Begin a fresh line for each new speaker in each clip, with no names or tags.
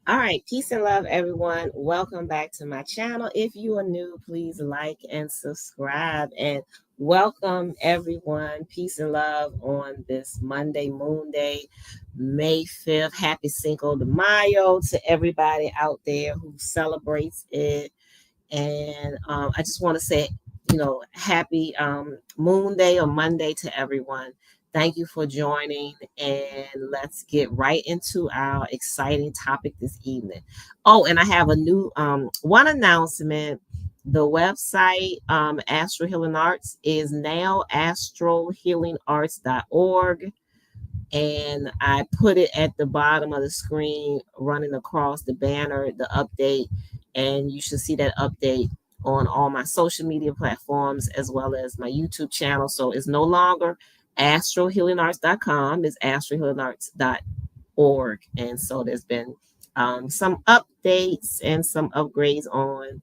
All right, peace and love, everyone. Welcome back to my channel. If you are new, please like and subscribe. And welcome, everyone. Peace and love on this Monday, Moon Day, May 5th. Happy Cinco de Mayo to everybody out there who celebrates it. And I just want to say, happy Moon Day or Monday to everyone. Thank you for joining, and let's get right into our exciting topic this evening. Oh, and I have a new one announcement. The website, Astro Healing Arts, is now astrohealingarts.org, and I put it at the bottom of the screen running across the banner, the update, and you should see that update on all my social media platforms as well as my YouTube channel. So it's no longer astrohealingarts.com, it's astrohealingarts.org. And so there's been some updates and some upgrades on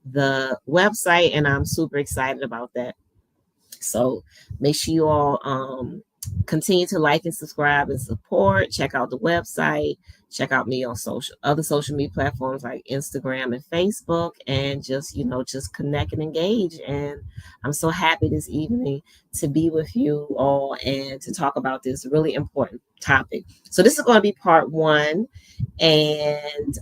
the website, and I'm super excited about that. So make sure you all continue to like and subscribe and support. Check out the website. Check out me on other social media platforms like Instagram and Facebook, and just connect and engage. And I'm so happy this evening to be with you all and to talk about this really important topic. So this is going to be part one, and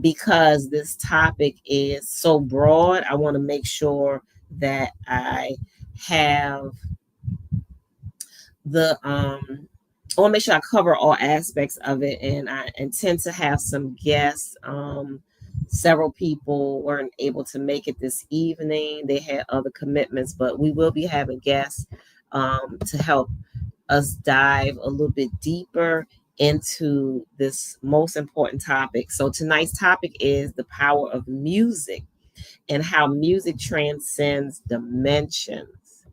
because this topic is so broad, I want to make sure that I have I want to make sure I cover all aspects of it, and I intend to have some guests. Several people weren't able to make it this evening; they had other commitments, but we will be having guests to help us dive a little bit deeper into this most important topic. So tonight's topic is the power of music and how music transcends dimensions,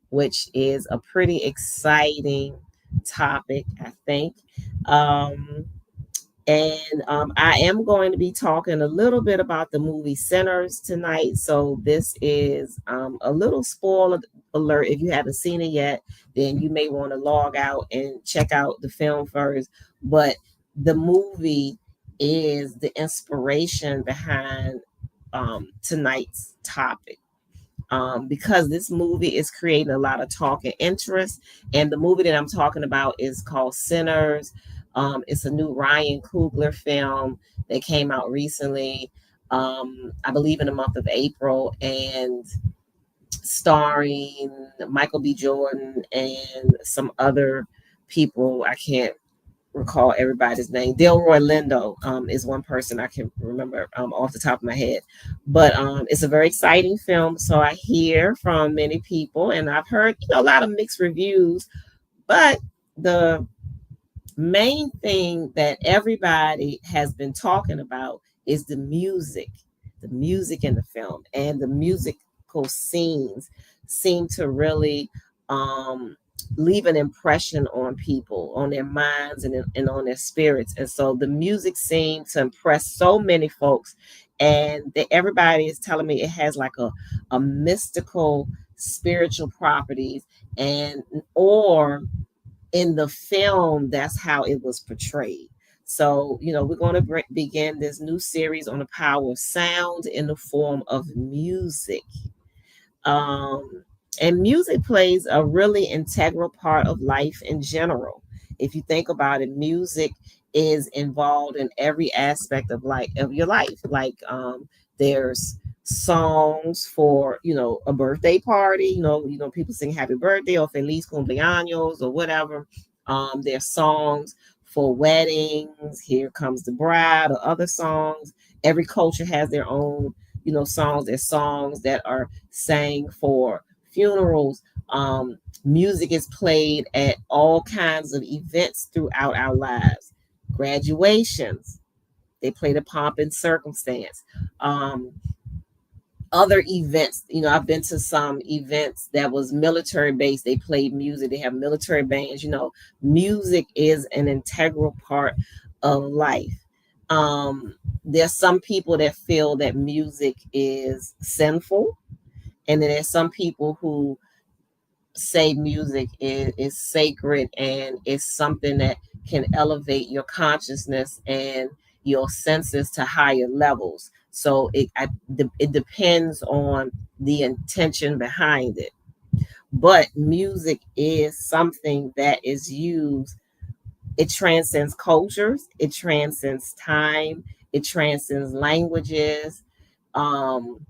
which is a pretty exciting topic, I think. Um, and I am going to be talking a little bit about the movie Sinners tonight. So this is a little spoiler alert. If you haven't seen it yet, then you may want to log out and check out the film first. But the movie is the inspiration behind tonight's topic. Because this movie is creating a lot of talk and interest. And the movie that I'm talking about is called Sinners. It's a new Ryan Coogler film that came out recently, I believe in the month of April, and starring Michael B. Jordan and some other people. I can't recall everybody's name. Delroy Lindo is one person I can remember off the top of my head. But it's a very exciting film. So I hear from many people, and I've heard a lot of mixed reviews. But the main thing that everybody has been talking about is the music in the film, and the musical scenes seem to really leave an impression on people, on their minds, and on their spirits. And so the music seemed to impress so many folks, and everybody is telling me it has like a mystical spiritual properties, and or in the film, that's how it was portrayed. So, we're going to begin this new series on the power of sound in the form of music. Um, and music plays a really integral part of life in general. If you think about it, music is involved in every aspect of your life. Like there's songs for a birthday party. People sing happy birthday or feliz cumpleaños or whatever. There's songs for weddings, Here Comes the Bride, or other songs. Every culture has their own songs. There's songs that are sang for funerals. Music is played at all kinds of events throughout our lives. Graduations, they play the pomp and circumstance. Other events, I've been to some events that was military based. They played music. They have military bands. Music is an integral part of life. There's some people that feel that music is sinful, and then there's some people who say music is sacred and it's something that can elevate your consciousness and your senses to higher levels. So it depends on the intention behind it. But music is something that is used. It transcends cultures, it transcends time, it transcends languages, um,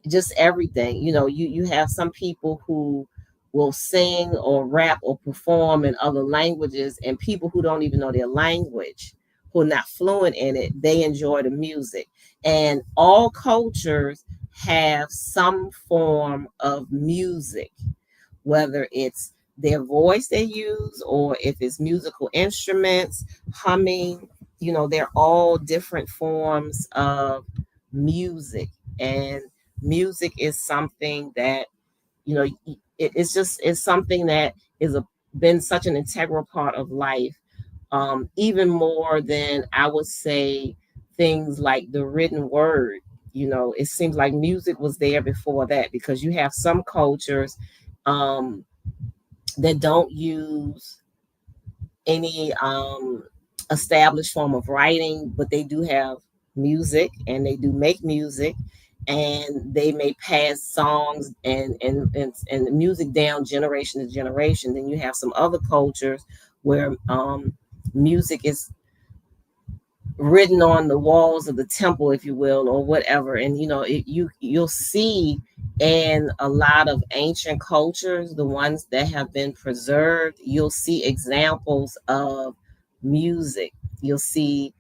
just everything. You have some people who will sing or rap or perform in other languages, and people who don't even know their language, who are not fluent in it, they enjoy the music. And all cultures have some form of music, whether it's their voice they use or if it's musical instruments, humming. They're all different forms of music. And music is something that, you know, it's something that is been such an integral part of life, even more than I would say things like the written word. It seems like music was there before that, because you have some cultures um, that don't use any established form of writing, but they do have music and they do make music, and they may pass songs and music down generation to generation. Then you have some other cultures where music is written on the walls of the temple, if you will, or whatever. And you'll see in a lot of ancient cultures, the ones that have been preserved, you'll see examples of music. You'll see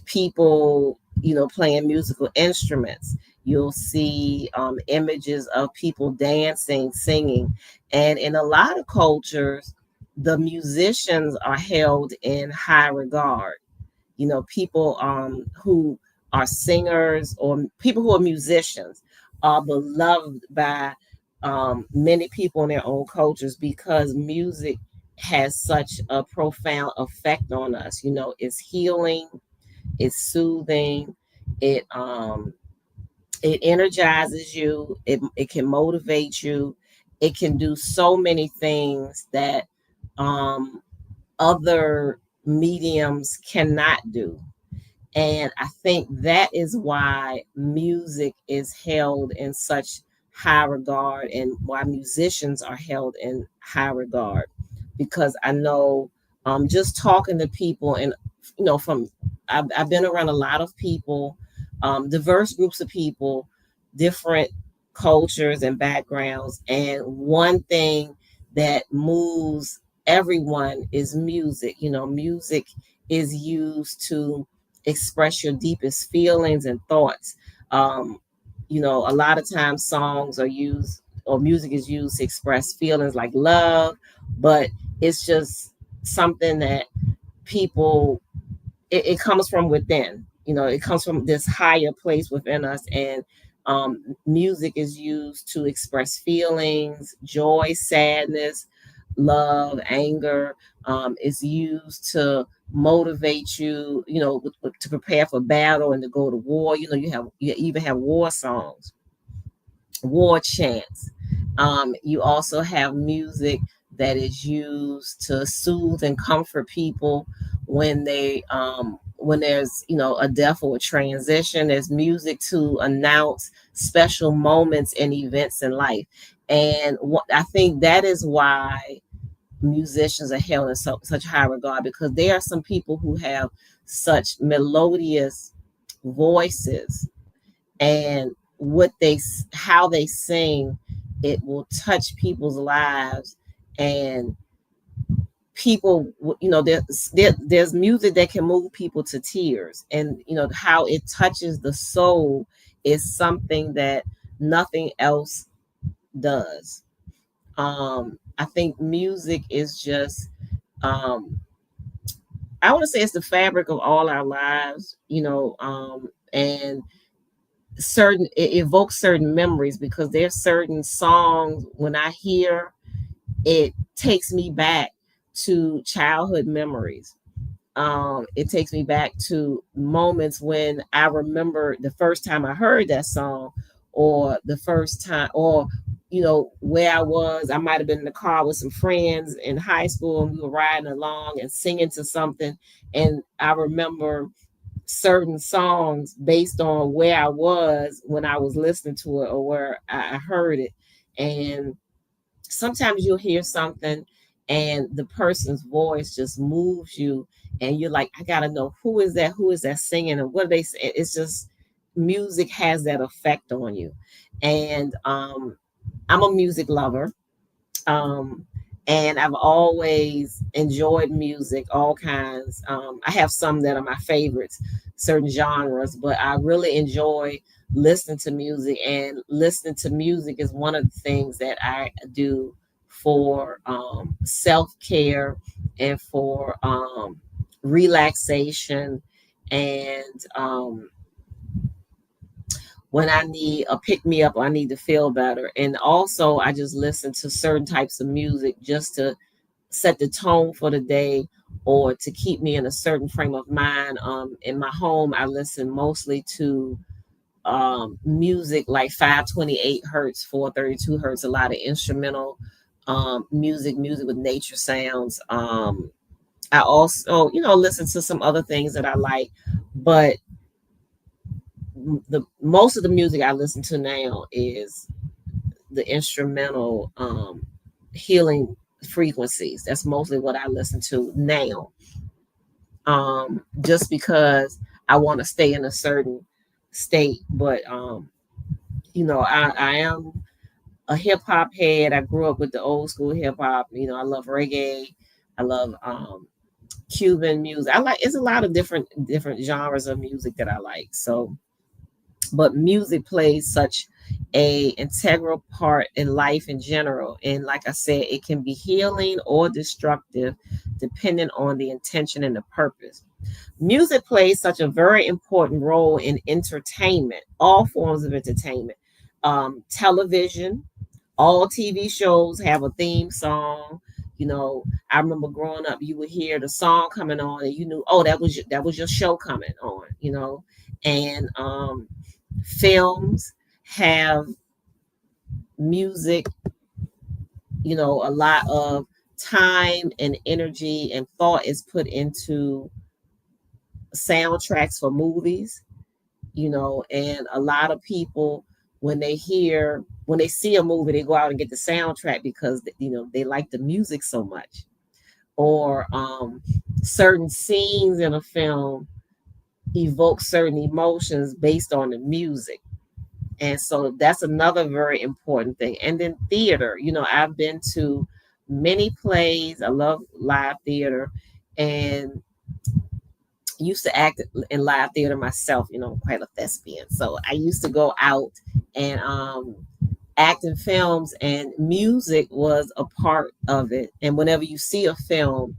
people, playing musical instruments. You'll see images of people dancing, singing. And in a lot of cultures, the musicians are held in high regard. People who are singers or people who are musicians are beloved by many people in their own cultures, because music has such a profound effect on us. It's healing, it's soothing, it energizes you, it can motivate you, it can do so many things that um, other mediums cannot do. And I think that is why music is held in such high regard, and why musicians are held in high regard. Because I know, just talking to people, and from I've been around a lot of people, diverse groups of people, different cultures and backgrounds, and one thing that moves everyone is music. Music is used to express your deepest feelings and thoughts. A lot of times songs are used, or music is used to express feelings like love, but it's just something that people, it comes from within. It comes from this higher place within us. And music is used to express feelings, joy, sadness, love, anger. It's used to motivate you, to prepare for battle and to go to war. You even have war songs, war chants. You also have music that is used to soothe and comfort people when there's a death or a transition. There's music to announce special moments and events in life. And I think that is why musicians are held in such high regard, because there are some people who have such melodious voices, and how they sing, it will touch people's lives. And people, there's music that can move people to tears, and how it touches the soul is something that nothing else does. I think music is just, I want to say it's the fabric of all our lives. And it evokes certain memories, because there's certain songs when I hear it, takes me back to childhood memories. It takes me back to moments when I remember the first time I heard that song, or the first time, or where I was. I might have been in the car with some friends in high school, and we were riding along and singing to something, and I remember certain songs based on where I was when I was listening to it or where I heard it. And sometimes you'll hear something and the person's voice just moves you, and you're like, I gotta know who is that singing, and what are they saying. It's just music has that effect on you. And I'm a music lover. um, and I've always enjoyed music, all kinds. I have some that are my favorites, certain genres, but I really enjoy listening to music. And listening to music is one of the things that I do for self care and for relaxation. And when I need a pick me up or I need to feel better. And also, I just listen to certain types of music just to set the tone for the day or to keep me in a certain frame of mind. In my home, I listen mostly to music like 528 hertz, 432 hertz, a lot of instrumental music with nature sounds. I also, listen to some other things that I like, but the most of the music I listen to now is the instrumental healing frequencies. That's mostly what I listen to now. Just because I want to stay in a certain state. But I am a hip hop head. I grew up with the old school hip hop. I love reggae. I love Cuban music. I like, it's a lot of different genres of music that I like. So, but music plays such a integral part in life in general, and like I said, it can be healing or destructive depending on the intention and the purpose. Music plays such a very important role in entertainment, all forms of entertainment. Television, all TV shows have a theme song. I remember growing up, you would hear the song coming on, and you knew, oh, that was your show coming on. And films have music. A lot of time and energy and thought is put into soundtracks for movies. And a lot of people, when they see a movie, they go out and get the soundtrack because they like the music so much. Or certain scenes in a film evoke certain emotions based on the music. And so that's another very important thing. And then theater, I've been to many plays. I love live theater, and used to act in live theater myself. Quite a thespian. So I used to go out and act in films, and music was a part of it. And whenever you see a film,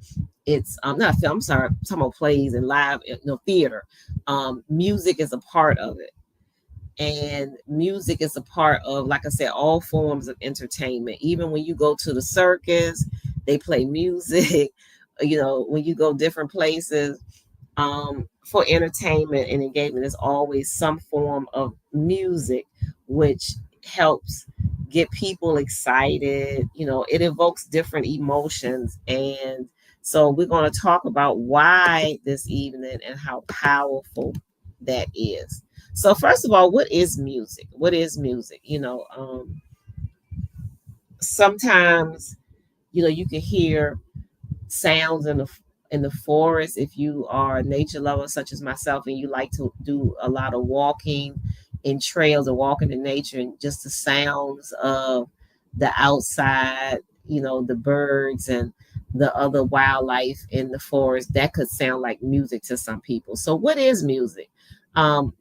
it's not a film, I'm sorry, I'm talking about plays and live, theater. Music is a part of it. And music is a part of, like I said, all forms of entertainment. Even when you go to the circus, they play music. When you go different places, for entertainment and engagement, there's always some form of music which helps get people excited. It evokes different emotions. And so we're going to talk about why this evening and how powerful that is. So first of all, what is music? What is music? Sometimes, you can hear sounds in the forest. If you are a nature lover such as myself and you like to do a lot of walking in trails or walking in nature, and just the sounds of the outside, the birds and the other wildlife in the forest, that could sound like music to some people. So what is music?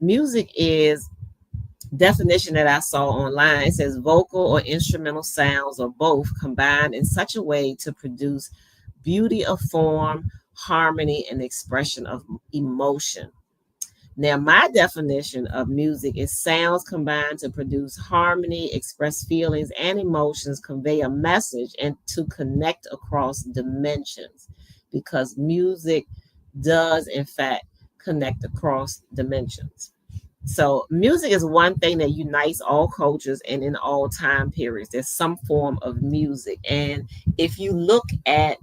Music is, definition that I saw online, it says vocal or instrumental sounds or both combined in such a way to produce beauty of form, harmony, and expression of emotion. Now, my definition of music is sounds combined to produce harmony, express feelings and emotions, convey a message, and to connect across dimensions. Because music does, in fact, connect across dimensions. So, music is one thing that unites all cultures and in all time periods. There's some form of music. And if you look at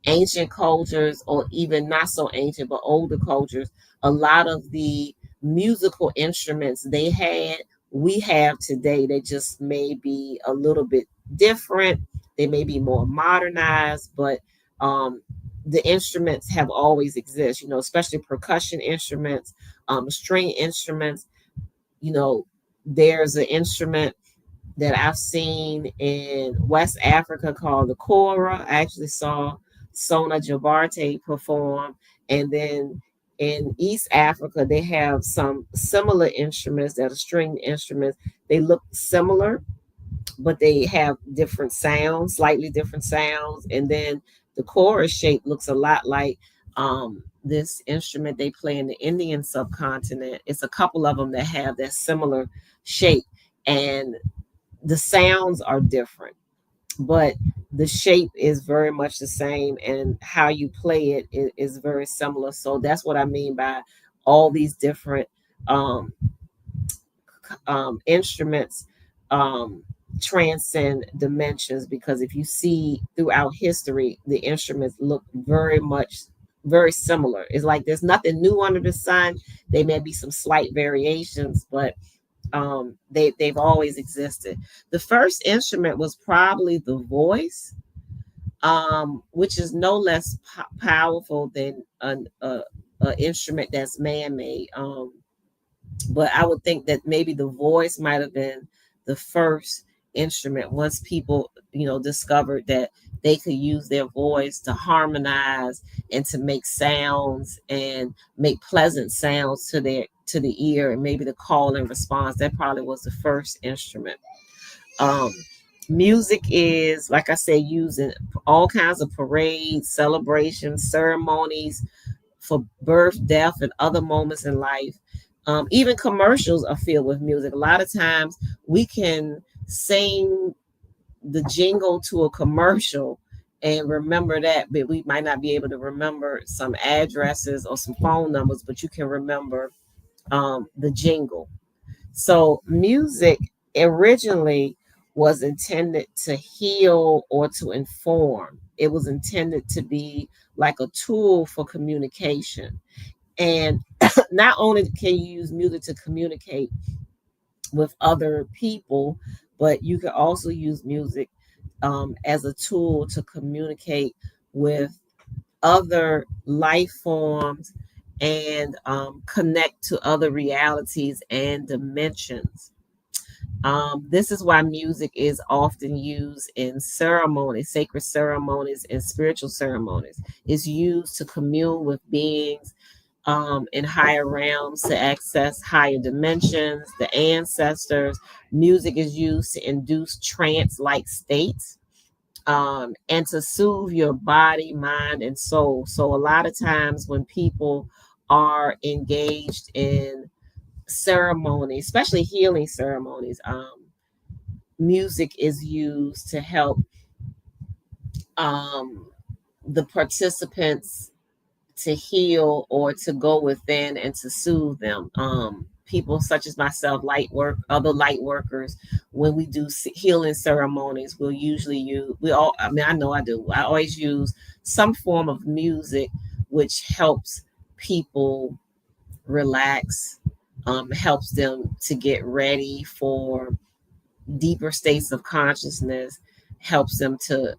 ancient cultures, or even not so ancient but older cultures, A lot of the musical instruments they had, we have today. They just may be a little bit different. They may be more modernized, but um, the instruments have always exist. Especially percussion instruments, string instruments. You know, there's an instrument that I've seen in West Africa called the kora. I actually saw Sona Jabarte perform. And then in East Africa, they have some similar instruments that are stringed instruments. They look similar, but they have different sounds, slightly different sounds. And then the chorus shape looks a lot like this instrument they play in the Indian subcontinent. It's a couple of them that have that similar shape, and the sounds are different, but the shape is very much the same, and how you play is very similar. So that's what I mean by all these different um, instruments um, transcend dimensions, because if you see throughout history, the instruments look very similar. It's like there's nothing new under the sun. There may be some slight variations, but they've always existed. The first instrument was probably the voice, which is no less powerful than a instrument that's man-made. But I would think that maybe the voice might have been the first instrument, once people, discovered that they could use their voice to harmonize and to make sounds and make pleasant sounds to the ear, and maybe the call and response. That probably was the first instrument. Um, Music is, like I said, used in all kinds of parades, celebrations, ceremonies, for birth, death, and other moments in life. Even commercials are filled with music. A lot of times we can sing the jingle to a commercial and remember that, but we might not be able to remember some addresses or some phone numbers, but you can remember the jingle. So music originally was intended to heal or to inform. It was intended to be like a tool for communication. And not only can you use music to communicate with other people, but you can also use music as a tool to communicate with other life forms and connect to other realities and dimensions. This is why music is often used in ceremonies, sacred ceremonies, and spiritual ceremonies. It's used to commune with beings in higher realms, to access higher dimensions, the ancestors. Music is used to induce trance like states, and to soothe your body, mind, and soul. So, a lot of times when people are engaged in ceremonies, especially healing ceremonies, music is used to help um, the participants to heal or to go within and to soothe them. People such as myself, other light workers, when we do healing ceremonies, we'll usually use, I mean, I know I do, I always use some form of music which helps people relax, helps them to get ready for deeper states of consciousness, helps them to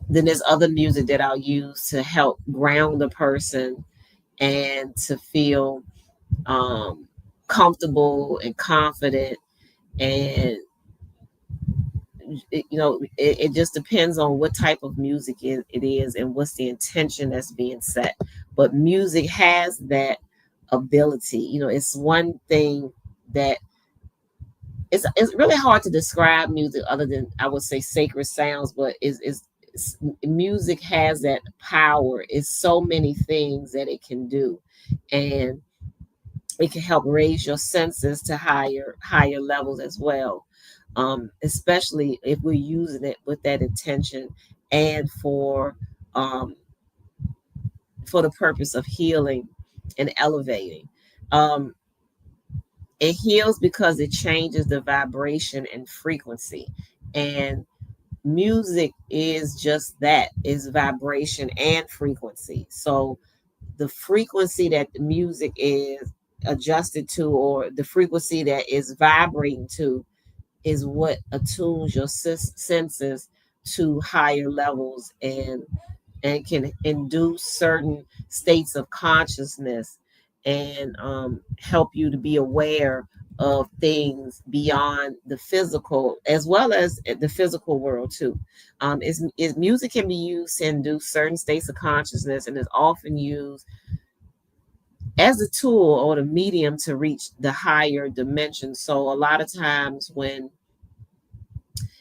then there's other music that I'll use to help ground the person and to feel um, comfortable and confident. And it just depends on what type of music it is and what's the intention that's being set. But music has that ability. It's one thing that it's really hard to describe music other than, I would say, sacred sounds, but music has that power. It's so many things that it can do, and it can help raise your senses to higher levels as well, especially if we're using it with that intention and um, for the purpose of healing and elevating. um, it heals because it changes the vibration and frequency, and music is just that, is vibration and frequency. So the frequency that the music is adjusted to, or the frequency that is vibrating to, is what attunes your senses to higher levels, and can induce certain states of consciousness, and help you to be aware of things beyond the physical, as well as the physical world too. Is music can be used to induce certain states of consciousness, and is often used as a tool or the medium to reach the higher dimension. So a lot of times, when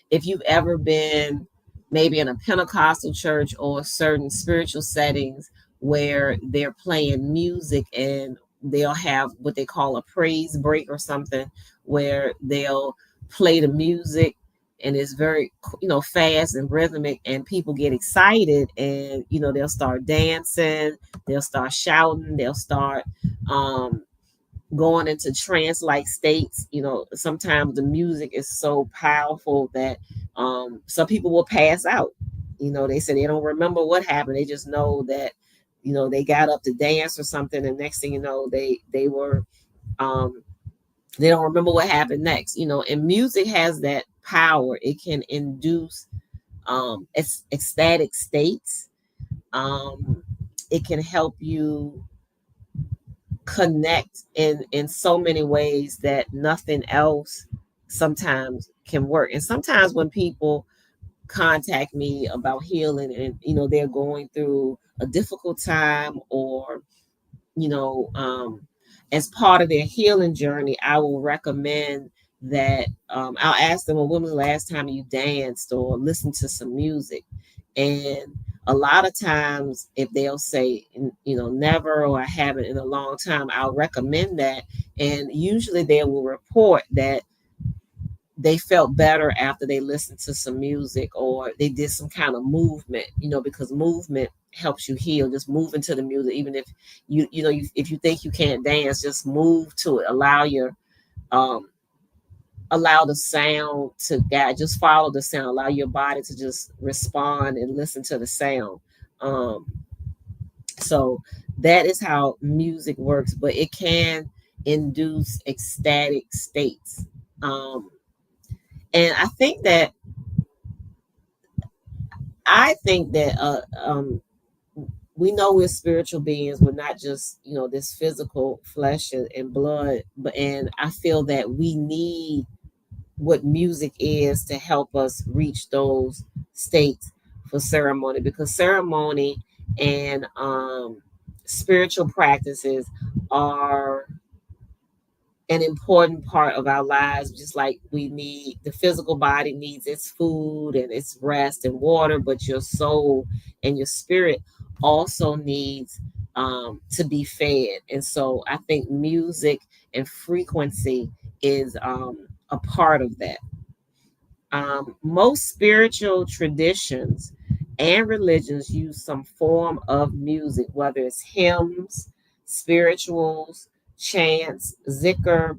if you've ever been maybe in a Pentecostal church or certain spiritual settings where they're playing music, and they'll have what they call a praise break or something, where they'll play the music, and it's very, fast and rhythmic, and people get excited, and they'll start dancing, they'll start shouting, they'll start um going into trance like states. Sometimes the music is so powerful that some people will pass out. They say they don't remember what happened, they just know that they got up to dance or something, and next thing you know, they were um they don't remember what happened next. And music has that power. It can induce ecstatic states. It can help you connect in so many ways that nothing else sometimes can work. And sometimes when people contact me about healing, and they're going through a difficult time, or you know as part of their healing journey, I will recommend that I'll ask them, well, when was the last time you danced or listened to some music? And a lot of times, if they'll say, never, or I haven't in a long time, I'll recommend that. And usually they will report that they felt better after they listened to some music, or they did some kind of movement, because movement helps you heal. Just move into the music, even if if you think you can't dance, just move to it. Um allow the sound to guide, just follow the sound, allow your body to just respond and listen to the sound. um so that is how music works, but it can induce ecstatic states. And I think that we know we're spiritual beings. We're not just this physical flesh and blood. And I feel that we need what music is to help us reach those states for ceremony, because ceremony and spiritual practices are an important part of our lives. Just like we need, the physical body needs its food and its rest and water, but your soul and your spirit also needs to be fed. And so I think music and frequency is a part of that. Most spiritual traditions and religions use some form of music, whether it's hymns, spirituals, chants, zikr,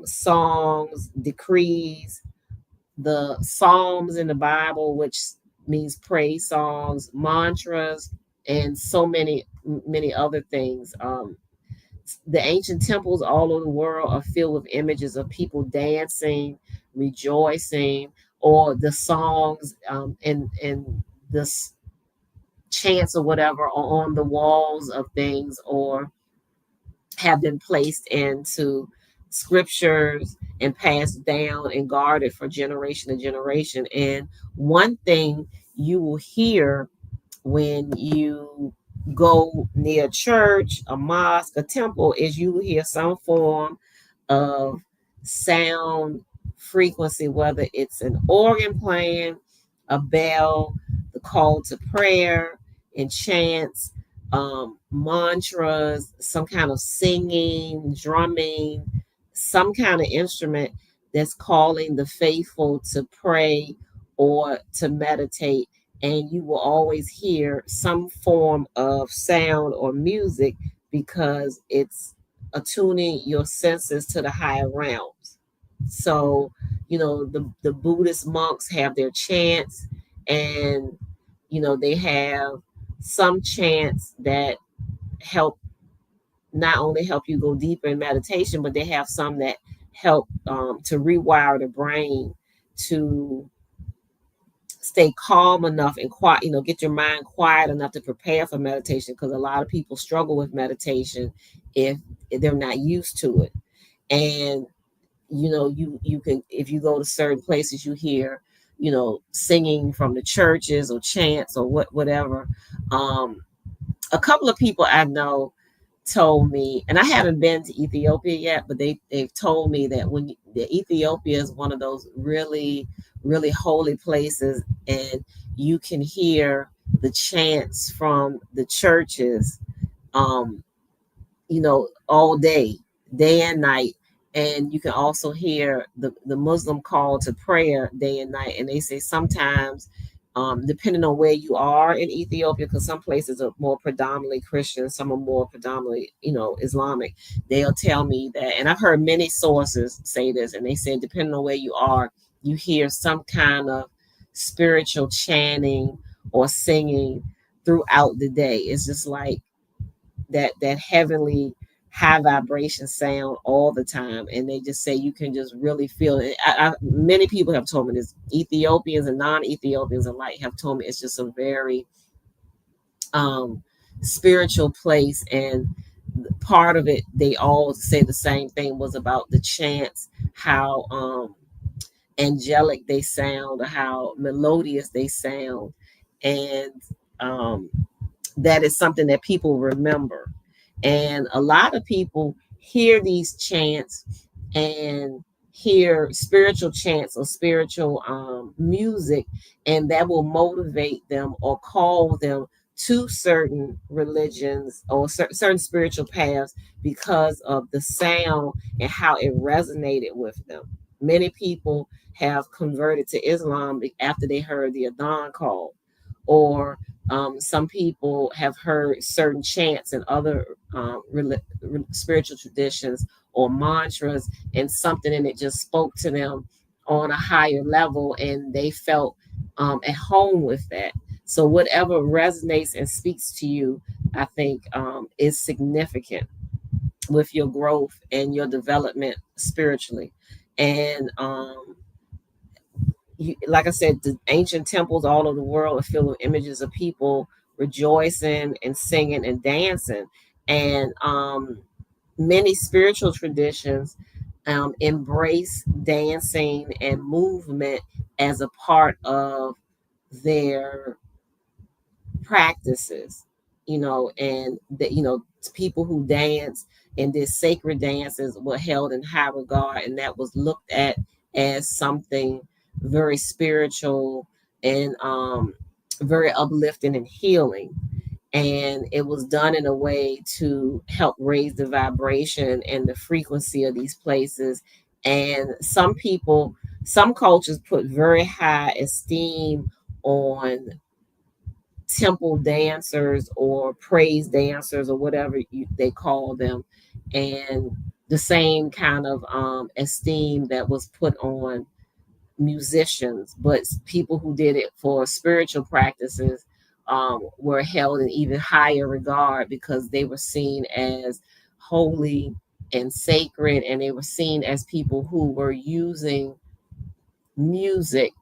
songs, decrees, the psalms in the Bible, which means praise songs, mantras, and so many other things. The ancient temples all over the world are filled with images of people dancing, rejoicing, or the songs and the chants or whatever are on the walls of things, or have been placed into scriptures and passed down and guarded for generation to generation. And one thing you will hear when you go near a church, a mosque, a temple, is you will hear some form of sound frequency, whether it's an organ playing, a bell, the call to prayer, and chants, mantras, some kind of singing, drumming, some kind of instrument that's calling the faithful to pray or to meditate. And you will always hear some form of sound or music, because it's attuning your senses to the higher realms. So, the Buddhist monks have their chants, and they have some chants that help, not only help you go deeper in meditation, but they have some that help to rewire the brain to stay calm enough and quiet, get your mind quiet enough to prepare for meditation, because a lot of people struggle with meditation if they're not used to it. And you can, if you go to certain places, you hear singing from the churches or chants or whatever. A couple of people I know told me, and I haven't been to Ethiopia yet, but they've told me that the Ethiopia is one of those really, really holy places, and you can hear the chants from the churches, um, all day and night. And you can also hear the Muslim call to prayer day and night. And they say sometimes, depending on where you are in Ethiopia, because some places are more predominantly Christian, some are more predominantly, Islamic. They'll tell me that, and I've heard many sources say this, and they say depending on where you are, you hear some kind of spiritual chanting or singing throughout the day. It's just like that heavenly high vibration sound all the time, and they just say you can just really feel it. Many people have told me this, Ethiopians and non-Ethiopians alike have told me it's just a very spiritual place. And part of it, they all say the same thing, was about the chants, how angelic they sound, or how melodious they sound. And um that is something that people remember. And a lot of people hear these chants and hear spiritual chants or spiritual music, and that will motivate them or call them to certain religions or certain spiritual paths because of the sound and how it resonated with them. Many people have converted to Islam after they heard the Adhan call, or some people have heard certain chants and other spiritual traditions or mantras, and something in it just spoke to them on a higher level, and they felt at home with that. So whatever resonates and speaks to you, I think is significant with your growth and your development spiritually. And like I said, the ancient temples all over the world are filled with images of people rejoicing and singing and dancing. And many spiritual traditions embrace dancing and movement as a part of their practices, and that, people who dance and did sacred dances were held in high regard, and that was looked at as something very spiritual and very uplifting and healing. And it was done in a way to help raise the vibration and the frequency of these places. And some cultures put very high esteem on temple dancers or praise dancers or whatever they call them, and the same kind of esteem that was put on musicians. But people who did it for spiritual practices were held in even higher regard because they were seen as holy and sacred, and they were seen as people who were using music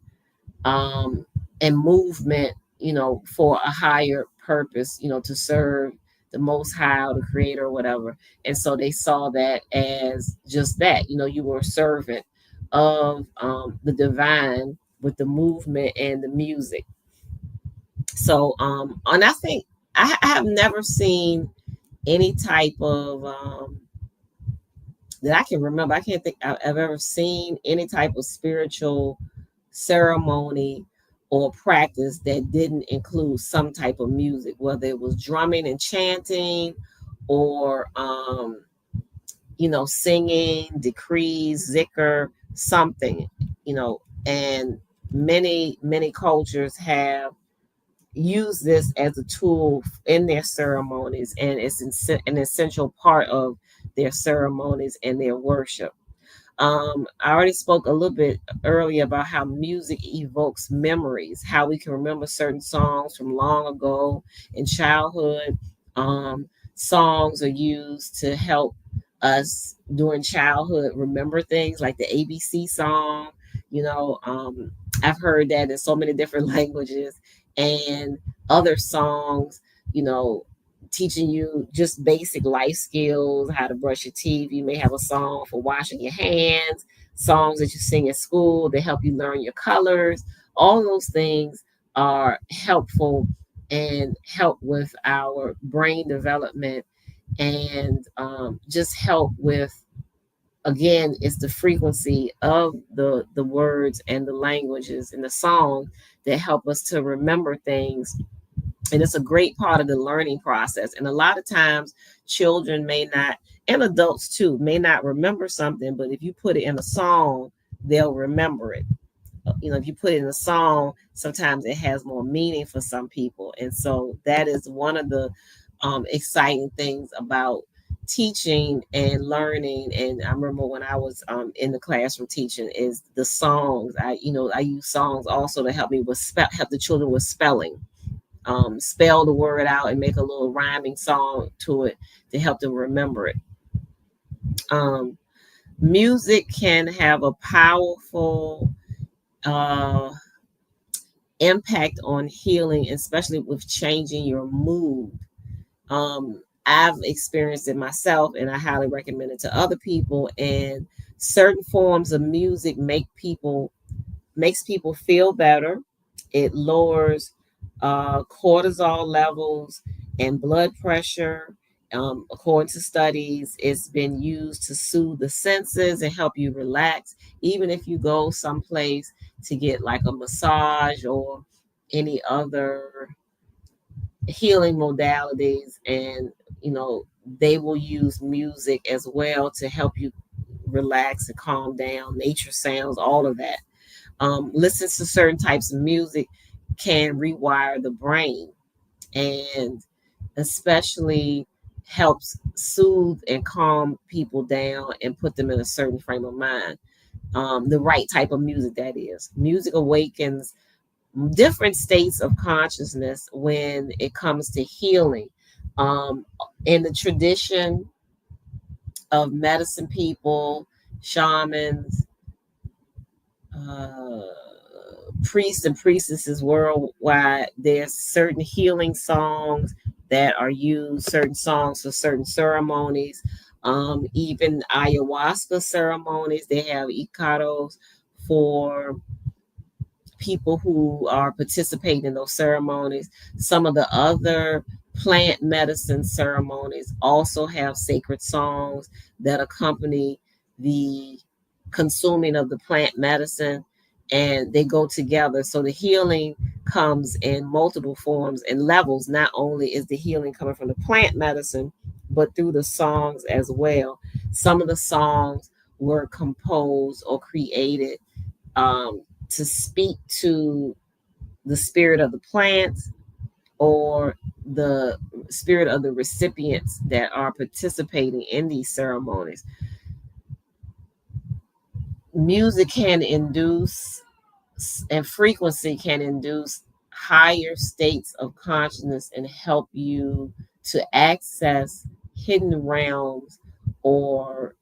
um, and movement, for a higher purpose, to serve the Most High or the Creator or whatever. And so they saw that as just that, you were a servant of the divine with the movement and the music. So, and I think I have never seen any type of that I can remember. I can't think I've ever seen any type of spiritual ceremony or practice that didn't include some type of music, whether it was drumming and chanting, or singing, decrees, zikr, something, and many cultures have used this as a tool in their ceremonies, and it's an essential part of their ceremonies and their worship. I already spoke a little bit earlier about how music evokes memories, how we can remember certain songs from long ago in childhood. songs are used to help us during childhood remember things like the ABC song. You know, I've heard that in so many different languages, and other songs, you know, teaching you just basic life skills, how to brush your teeth. You may have a song for washing your hands, songs that you sing at school that help you learn your colors. All those things are helpful and help with our brain development, and just help with, again, it's the frequency of the words and the languages and the song that help us to remember things. And it's a great part of the learning process. And a lot of times children may not, and adults too, may not remember something, but if you put it in a song, they'll remember it. You know, if you put it in a song, sometimes it has more meaning for some people. And so that is one of the exciting things about teaching and learning. And I remember when I was in the classroom teaching, is the songs. I use songs also to help me with help the children with spelling. Spell the word out and make a little rhyming song to it to help them remember it. Um, Music can have a powerful uh, impact on healing, especially with changing your mood. I've experienced it myself, and I highly recommend it to other people. And certain forms of music makes people feel better. It lowers cortisol levels and blood pressure. According to studies, it's been used to soothe the senses and help you relax. Even if you go someplace to get like a massage or any other healing modalities, and they will use music as well to help you relax and calm down. Nature sounds, all of that. Listen to certain types of music can rewire the brain, and especially helps soothe and calm people down and put them in a certain frame of mind. The right type of music, that is. Music awakens different states of consciousness when it comes to healing. Um, in the tradition of medicine people, shamans, uh, priests and priestesses worldwide, there's certain healing songs that are used, certain songs for certain ceremonies. Even ayahuasca ceremonies, they have icaros for people who are participating in those ceremonies. Some of the other plant medicine ceremonies also have sacred songs that accompany the consuming of the plant medicine, and they go together. So the healing comes in multiple forms and levels. Not only is the healing coming from the plant medicine, but through the songs as well. Some of the songs were composed or created to speak to the spirit of the plants or the spirit of the recipients that are participating in these ceremonies. Music can induce, and frequency can induce, higher states of consciousness and help you to access hidden realms or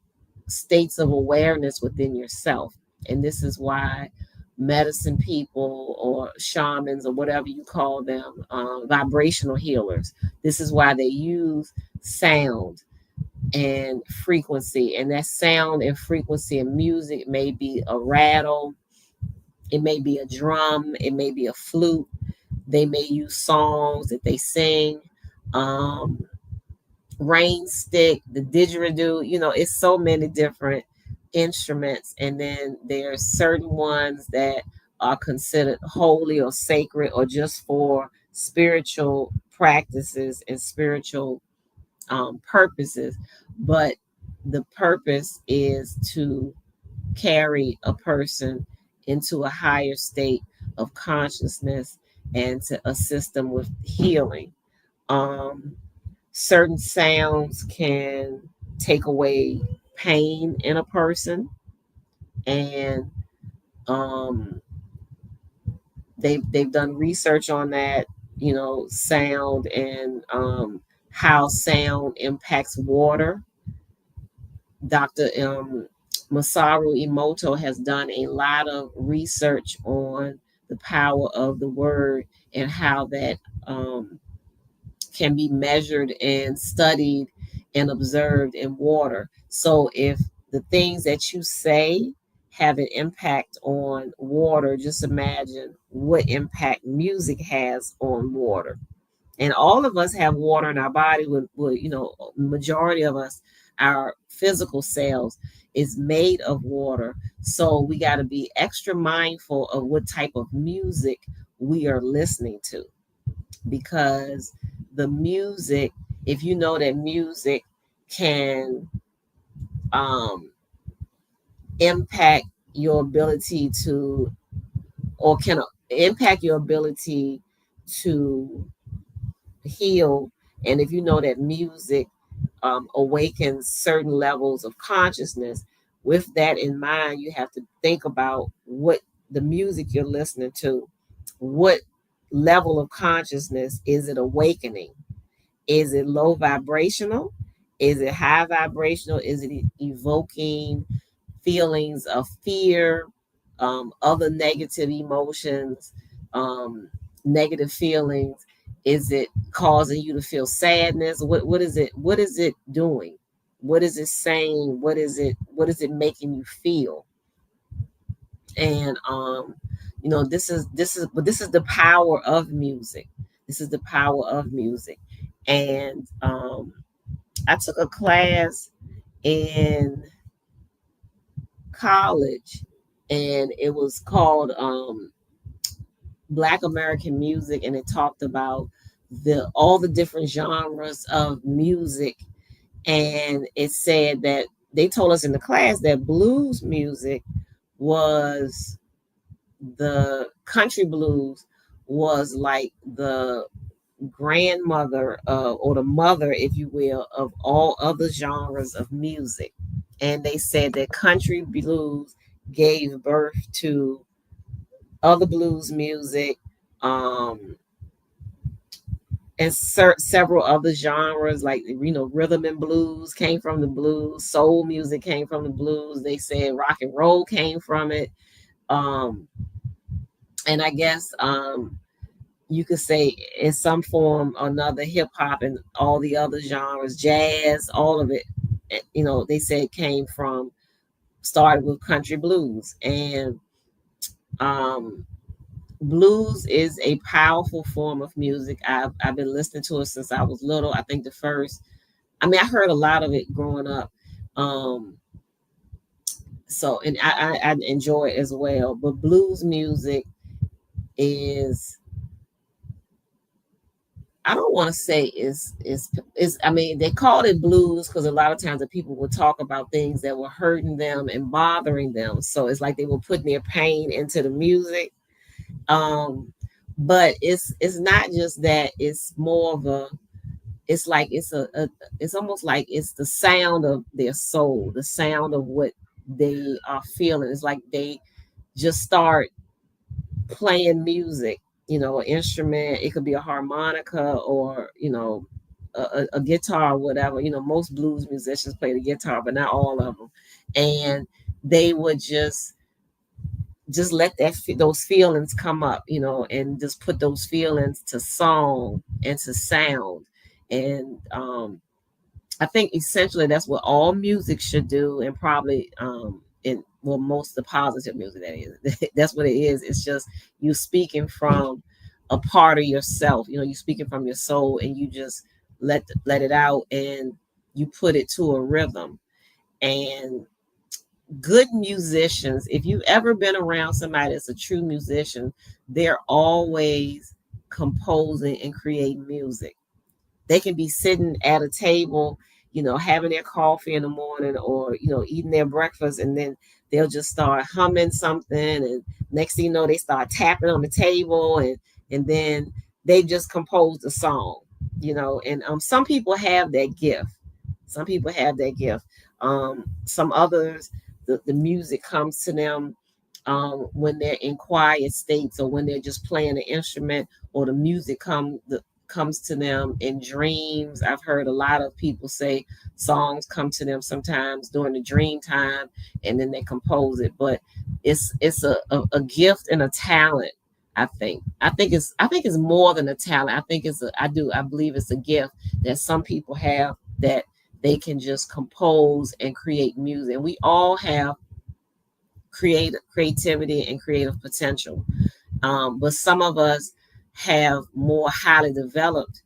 states of awareness within yourself. And this is why medicine people or shamans or whatever you call them, vibrational healers, this is why they use sound and frequency. And that sound and frequency in music may be a rattle, it may be a drum, it may be a flute. They may use songs that they sing. Um, Rain stick, the didgeridoo, it's so many different instruments. And then there's certain ones that are considered holy or sacred or just for spiritual practices and spiritual purposes. But the purpose is to carry a person into a higher state of consciousness and to assist them with healing. Um, Certain sounds can take away pain in a person, and um, they've done research on that. Sound and how sound impacts water. Dr. Masaru Emoto has done a lot of research on the power of the word and how that um, can be measured and studied and observed in water. So if the things that you say have an impact on water, just imagine what impact music has on water. And all of us have water in our body. With majority of us, our physical cells is made of water. So we got to be extra mindful of what type of music we are listening to, because the music, if you know that music can um, impact your ability to, or can impact your ability to heal, and if you know that music awakens certain levels of consciousness, with that in mind, you have to think about what the music you're listening to, what level of consciousness is it awakening? Is it low vibrational? Is it high vibrational? Is it evoking feelings of fear, other negative emotions, negative feelings? Is it causing you to feel sadness? What is it? What is it doing? What is it saying? What is it making you feel? And this is the power of music. This is the power of music. And I took a class in college, and it was called Black American Music, and it talked about the all the different genres of music. And it said that they told us in the class that blues music was the country blues was like the grandmother or the mother, if you will, of all other genres of music. And they said that country blues gave birth to other blues music, um, and several other genres, like rhythm and blues came from the blues, soul music came from the blues. They said rock and roll came from it, um, and I guess you could say in some form or another, hip hop and all the other genres, jazz, all of it, they said came from, started with country blues. And um, blues is a powerful form of music. I've been listening to it since I was little. I think I heard a lot of it growing up. Um, and I enjoy it as well. But blues music is, I don't want to say is I mean, they called it blues because a lot of times the people would talk about things that were hurting them and bothering them. So it's like they were putting their pain into the music. Um, but it's not just that, it's more of a, it's like it's almost like it's the sound of their soul, the sound of what they are feeling. It's like they just start playing music, an instrument. It could be a harmonica or, a guitar or whatever. Most blues musicians play the guitar, but not all of them. And they would just let those feelings come up, and just put those feelings to song and to sound. And I think essentially that's what all music should do, and probably in well, most of the positive music, that is, that's what it is. It's just you speaking from a part of yourself. You speaking from your soul, and you just let it out, and you put it to a rhythm. And good musicians, if you've ever been around somebody that's a true musician, they're always composing and creating music. They can be sitting at a table, having their coffee in the morning, or, eating their breakfast, and then they'll just start humming something. And next thing you know, they start tapping on the table, and then they just composed a song, and some people have that gift. Some people have that gift. Some others, the music comes to them when they're in quiet states, or when they're just playing an instrument, or the music comes comes to them in dreams. I've heard a lot of people say songs come to them sometimes during the dream time, and then they compose it. But it's a gift and a talent. I think it's more than a talent. I believe it's a gift that some people have, that they can just compose and create music. And we all have creativity and creative potential. But some of us have more highly developed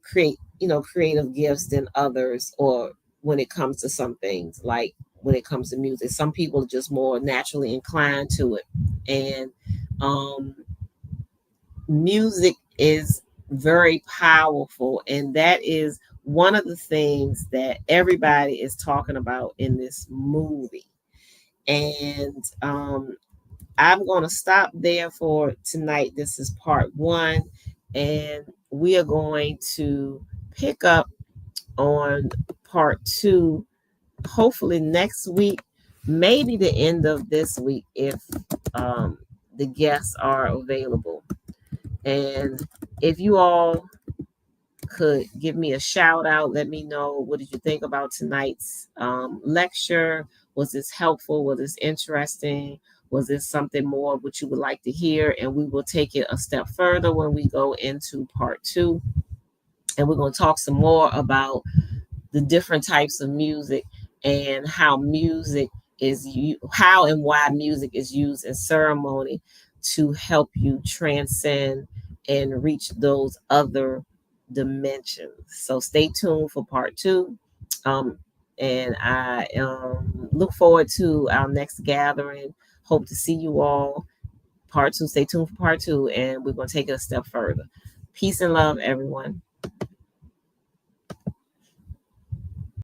creative gifts than others, or when it comes to some things, like when it comes to music, some people are just more naturally inclined to it. And um, music is very powerful, and that is one of the things that everybody is talking about in this movie. And I'm going to stop there for tonight. This is part one, and we are going to pick up on part two, hopefully next week, maybe the end of this week, if um, the guests are available. And if you all could give me a shout out, let me know, what did you think about tonight's lecture? Was this helpful? Was this interesting? Was this something more what you would like to hear? And we will take it a step further when we go into part two. And we're going to talk some more about the different types of music, and how and why music is used in ceremony to help you transcend and reach those other dimensions. So stay tuned for part two. Um, and I look forward to our next gathering. Hope to see you all. Part two, stay tuned for part two, and we're going to take it a step further. Peace and love, everyone.